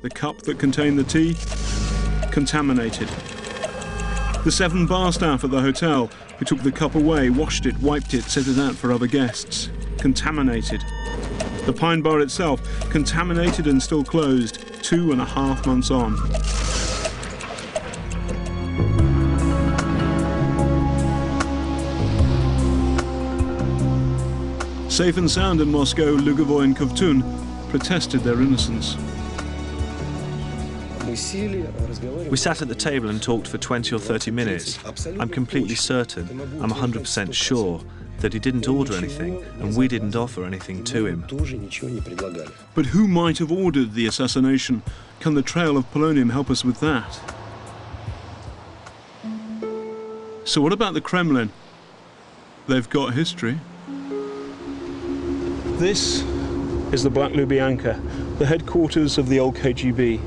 The cup that contained the tea? Contaminated. The 7 bar staff at the hotel who took the cup away, washed it, wiped it, set it out for other guests. Contaminated. The Pine Bar itself, contaminated and still closed, 2.5 months on. Safe and sound in Moscow, Lugovoy and Kovtun protested their innocence. We sat at the table and talked for 20 or 30 minutes. I'm completely certain, I'm 100% sure, that he didn't order anything and we didn't offer anything to him. But who might have ordered the assassination? Can the trail of polonium help us with that? So what about the Kremlin? They've got history. This is the Black Lubyanka, the headquarters of the old KGB.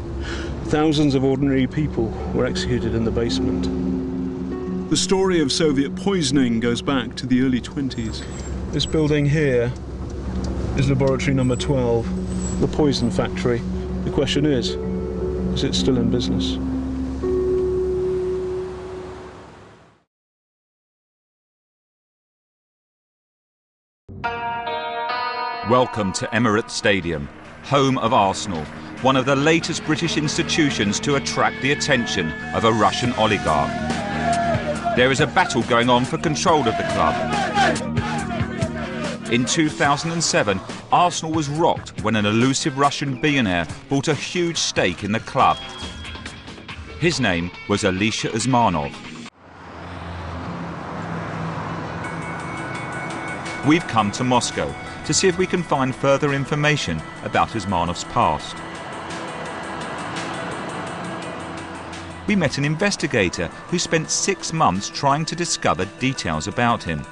Thousands of ordinary people were executed in the basement. The story of Soviet poisoning goes back to the early 20s. This building here is laboratory number 12, the poison factory. The question is it still in business? Welcome to Emirates Stadium, home of Arsenal, one of the latest British institutions to attract the attention of a Russian oligarch. There is a battle going on for control of the club. In 2007, Arsenal was rocked when an elusive Russian billionaire bought a huge stake in the club. His name was Alisher Usmanov. We've come to Moscow to see if we can find further information about Usmanov's past. We met an investigator who spent 6 months trying to discover details about him.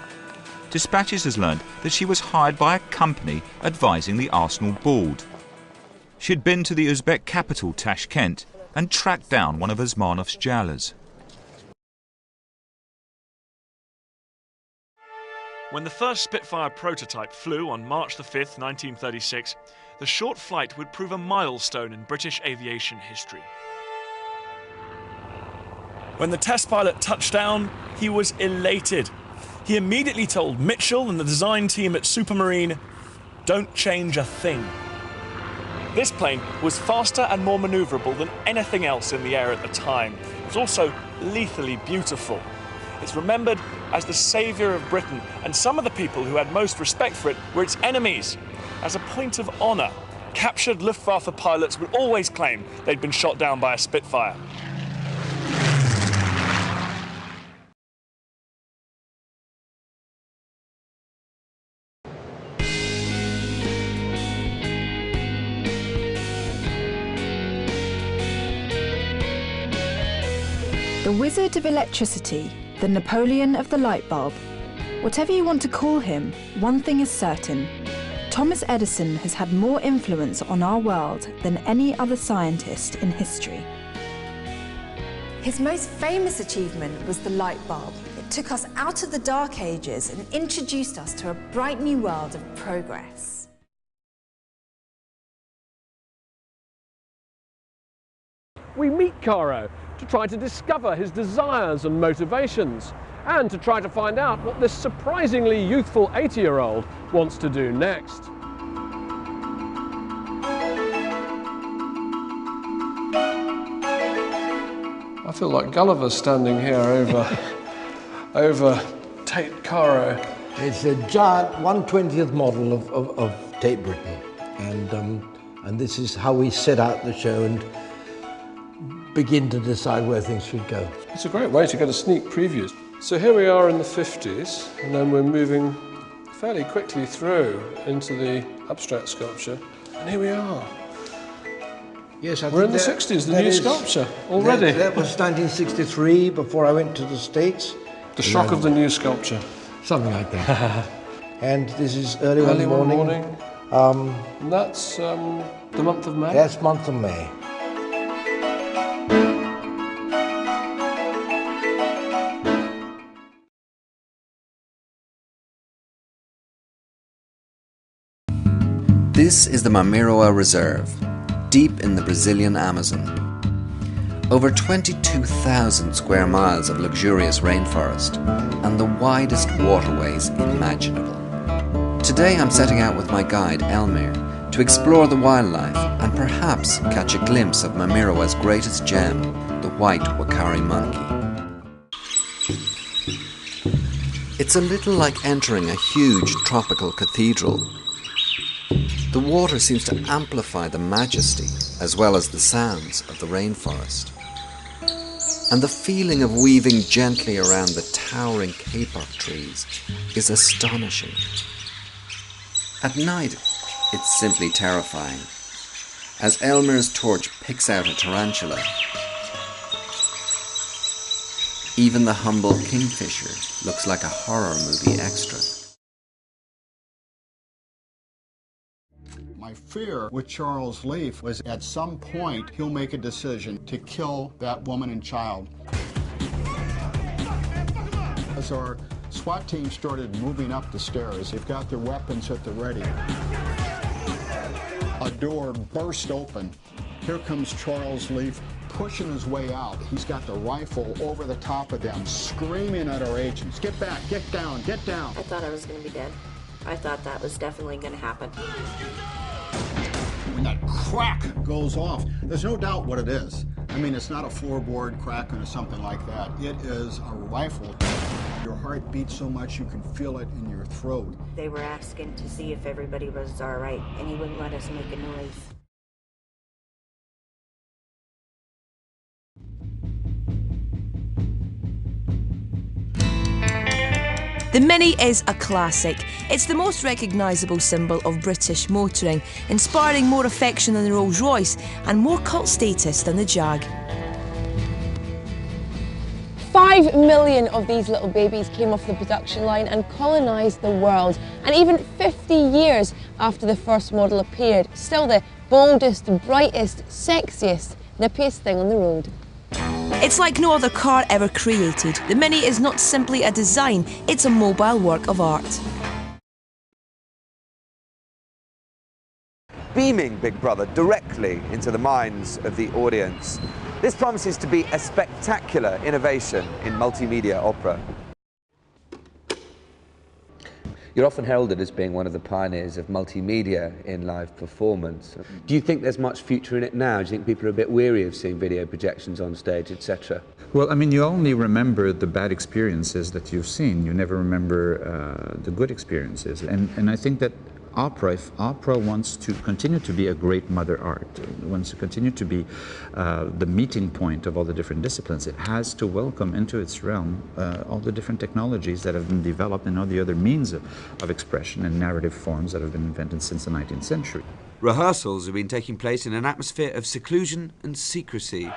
Dispatches has learned that she was hired by a company advising the Arsenal board. She'd been to the Uzbek capital Tashkent and tracked down one of Usmanov's jewelers. When the first Spitfire prototype flew on March the 5th, 1936, the short flight would prove a milestone in British aviation history. When the test pilot touched down, he was elated. He immediately told Mitchell and the design team at Supermarine, "Don't change a thing." This plane was faster and more manoeuvrable than anything else in the air at the time. It was also lethally beautiful. It's remembered as the saviour of Britain, and some of the people who had most respect for it were its enemies. As a point of honour, captured Luftwaffe pilots would always claim they'd been shot down by a Spitfire. The Wizard of Electricity, the Napoleon of the light bulb. Whatever you want to call him, one thing is certain. Thomas Edison has had more influence on our world than any other scientist in history. His most famous achievement was the light bulb. It took us out of the dark ages and introduced us to a bright new world of progress. We meet Caro to try to discover his desires and motivations, and to try to find out what this surprisingly youthful 80-year-old wants to do next. I feel like Gulliver standing here over Tate Caro. It's a giant 1/20th model of Tate Britain, and this is how we set out the show and begin to decide where things should go. It's a great way to get a sneak preview. So here we are in the 50s, and then we're moving fairly quickly through into the abstract sculpture, and here we are. Yes, we're in the 60s, the new sculpture already. That was 1963, before I went to the States. The shock of the new sculpture. Something like that. And this is early one morning. And that's the month of May? That's month of May. This is the Mamiroa Reserve. deep in the Brazilian Amazon. Over 22,000 square miles of luxurious rainforest and the widest waterways imaginable. Today I'm setting out with my guide Elmer to explore the wildlife and perhaps catch a glimpse of Mamiroa's greatest gem, the white Wakari monkey. It's a little like entering a huge tropical cathedral. The water seems to amplify the majesty as well as the sounds of the rainforest. And the feeling of weaving gently around the towering kapok trees is astonishing. At night, it's simply terrifying, as Elmer's torch picks out a tarantula. Even the humble kingfisher looks like a horror movie extra. My fear with Charles Leaf was at some point he'll make a decision to kill that woman and child. As our SWAT team started moving up the stairs, they've got their weapons at the ready. A door burst open. Here comes Charles Leaf pushing his way out. He's got the rifle over the top of them, screaming at our agents, "Get back, get down, get down." I thought I was going to be dead. I thought that was definitely going to happen. When that crack goes off, there's no doubt what it is. I mean, it's not a floorboard cracking or something like that. It is a rifle. Your heart beats so much you can feel it in your throat. They were asking to see if everybody was all right, and he wouldn't let us make a noise. The Mini is a classic. It's the most recognisable symbol of British motoring, inspiring more affection than the Rolls-Royce and more cult status than the Jag. 5 million of these little babies came off the production line and colonised the world. And even 50 years after the first model appeared, still the boldest, brightest, sexiest, nippiest thing on the road. It's like no other car ever created. The Mini is not simply a design, it's a mobile work of art. Beaming Big Brother directly into the minds of the audience. This promises to be a spectacular innovation in multimedia opera. You're often heralded as being one of the pioneers of multimedia in live performance. Do you think there's much future in it now? Do you think people are a bit weary of seeing video projections on stage, etc.? Well, I mean, you only remember the bad experiences that you've seen. You never remember the good experiences. And I think that if opera wants to continue to be a great mother art, wants to continue to be the meeting point of all the different disciplines, it has to welcome into its realm all the different technologies that have been developed and all the other means of expression and narrative forms that have been invented since the 19th century. Rehearsals have been taking place in an atmosphere of seclusion and secrecy.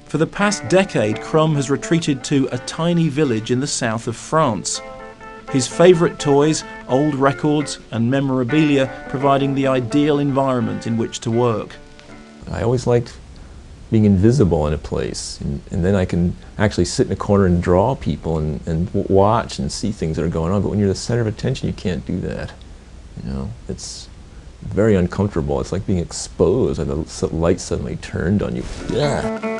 For the past decade, Crumb has retreated to a tiny village in the south of France. His favourite toys, old records and memorabilia providing the ideal environment in which to work. I always liked being invisible in a place, and then I can actually sit in a corner and draw people and watch and see things that are going on, but when you're the center of attention you can't do that. You know, it's very uncomfortable. It's like being exposed and the light suddenly turned on you. Yeah.